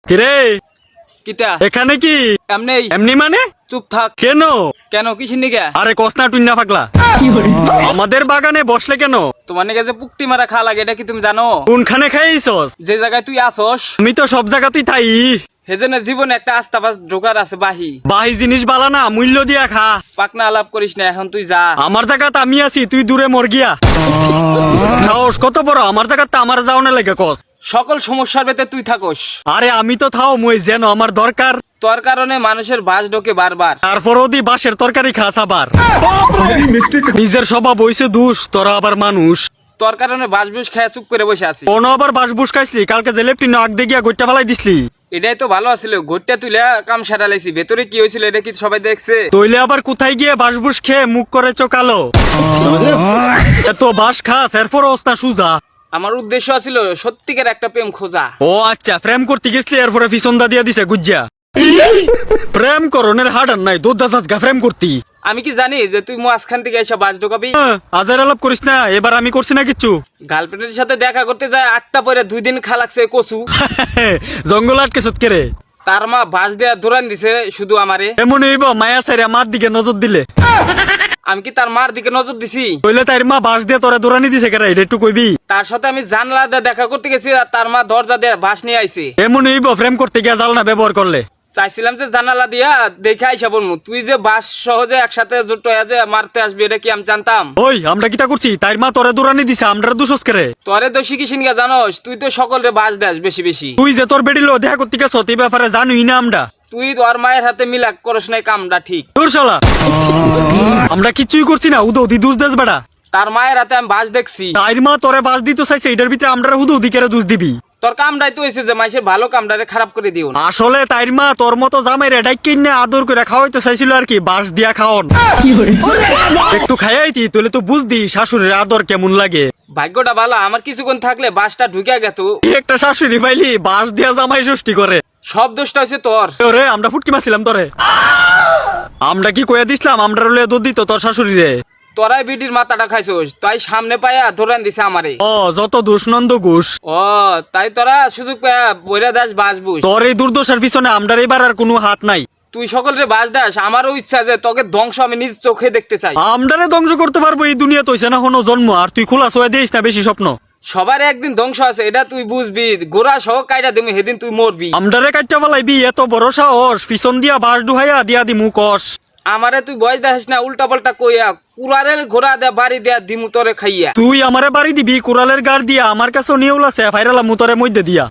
কিরে কিতা এখানে কি এমনি এমনি মানে চুপ থাক। কেন? কেন কিসির নিগা? আরে কসনা তুই না পাগলা, আমাদের বাগানে বসলে কেন? তোমার নিগা যে পুকটি মারা খা লাগে এটা কি তুমি জানো? কোনখানে খাইছস? যে জায়গায় তুই আসস আমি তো সব জায়গাতেই থাই। সেজন্য জীবনে একটা আস্তাবাস ঢোকার আছে বাহি। বাহি জিনিস বালা না, মূল্য দিয়া খা। পাকনা আলাপ করিস না, এখন তুই যা। আমার জায়গাতে আমি আছি, তুই দূরে মর গিয়া। সাহস কত বড়, আমার জায়গাতে আমার যাও না লাগে কস। সকল সমস্যার ভেতরে তুই থাকস। আরে আমি তো থাও মই যেন আমার দরকার। তোর কারণে মানুষের বাস ঢোকে বারবার। তারপরও দি বাঁশের তরকারি খাস আবার। নিজের স্বভাব হইছে দুষ, তোরা আবার মানুষ। তোর কারণে বাস বুস খায় চুপ করে বসে আছি। কোনো আবার বাস বুস খাইছলি? কালকে যে লেপটিন আগ দিয়ে গিয়া গইটা ফেলাই দিসলি। এটাই তো ভালো আছিল, ঘরটা তুলে কাম সারালাইছি। ভেতরে কি হয়েছিল এটা কি সবাই দেখছে? তইলে আবার কোথায় গিয়ে বাস বুস খেয়ে মুখ করে চোকালো। এত বাস খাস এরপর অস্তা সুজা। আমার উদ্দেশ্য ছিল সত্যিকার একটা প্রেম খোঁজা। ও আচ্ছা, প্রেম করতে গেছলি এরপরে ফিসন্দা দিয়া দিছে গুজ্জা। প্রেম করনের হাডার নাই, দুধ গা প্রেম করতি। আমি কি জানি যে তুই মাঝখান থেকে এসে বাস ঢোকাবি? আজার আলাপ করিস না, এবার আমি করছি না কিচ্ছু। গার্লফ্রেন্ডের সাথে দেখা করতে যায় 8টা পরে 2 দিন খা লাগছে কচু। জঙ্গল আটকে সৎকে রে। তার মা বাস দেয়া দৌড়ান দিছে শুধু আমারে। এমন হইব মায়া সাইরে মার দিকে নজর দিলে। আমি কি তার মার দিকে নজর দিছি? কইলে তার মা বাস দিয়ে তোরা দৌড়ানি দিছে কেরা, এটা একটু কইবি। তার সাথে আমি জানলা দিয়ে দেখা করতে গেছি আর তার মা দরজা দিয়ে বাস নিয়ে আইছে। এমন হইব প্রেম করতে গিয়া জাল না ব্যবহার করলে। চাইছিলাম যে জানালা দিয়া দেখে আইসা বলমু, তুই যে বাস সহজে একসাথে জোট হয়ে যে মারতে আসবি এটা কি আমি জানতাম? ওই আমরা কিটা করছি? তার মা তোরে দৌড়ানি দিছে, আমরা দুশোস করে। তোরে তো শিখিস নিগা জানোস, তুই তো সকলরে বাস দেস বেশি বেশি। তুই যে তোর বেডিলো দেখা করতে গেছ এই ব্যাপারে জানুই না আমরা। তুই তোর মায়ের হাতে মিলাক করস নাই কামটা ঠিক। তোর শালা আমরা কিচ্ছুই করছি না, উদো দি দুষ দেস বেড়া। তার মায়ের হাতে আমি বাস দেখছি। তাইর মা তোরে বাস দিতে চাইছে, এটার ভিতরে আমরা হুদু দিকেরে দুষ দিবি। তোর কামটাই তো হয়েছে যে মাইসের ভালো কামটারে খারাপ করে দিও না। আসলে তাইর মা তোর মতো জামাই রে ডাইক কিনে আদর করে খাওয়াইতে চাইছিল আর কি, বাস দিয়া খাওন। একটু খাইয়াইতি তুলে তো বুঝদি শাশুড়ির আদর কেমন লাগে। ভাগ্যটা ভালো, আমার কিছুক্ষণ থাকলে বাসটা ঢুকে গেত। কি একটা শাশুড়ি পাইলি, বাস দিয়া জামাই ষষ্ঠী করে। সব দোষটা হয়েছে তোর। ওরে আমরা ফুটকি মারছিলাম তোরে। আমরা কি কইয়া দিছিলাম আমরা রলে দুধ দিত তোর শাশুড়ি রে? তোরাই বিটির মাথাটা খাইছোস, তাই সামনে পায়া ধরান দিছে আমারে। ও যত দোষ নন্দ ঘুষ। ও তাই তোরা সুযোগ পায়া বইরা দাস বাস বুস। তোর এই দুর্দশার পিছনে আমরার এবার আর কোনো হাত নাই। তুই সকলরে বাস দাস, আমারও ইচ্ছা যে তোকে ধ্বংস আমি নিজ চোখে দেখতে চাই। আমরারে ধ্বংস করতে পারবো এই দুনিয়া তৈছে না কোনো জন্ম, আর তুই খোলা সোয়া দিস না বেশি স্বপ্ন। সবার একদিন ধ্বংস আছে, এটা তুই বুঝবি। গোড়া সহ কাইটা দিমু, সেদিন তুই মরবি। আমরারে কাটতে পালাইবি এত বড় সাহস, পিছন দিয়া বাস ডুহাইয়া দিয়া দিমু কস। আমারে তুই বয়স দেখিস না, উল্টা পাল্টা কইয়া কুড়ারের ঘোড়া দেয়া বাড়ি দেয়া দিমু তোরে খাইয়া। তুই আমারে বাড়ি দিবি কুড়ালের গাড় দিয়া, আমার কাছেও নিয়ে উলাছে ফাইরালা মুতরে মধ্যে দিয়া।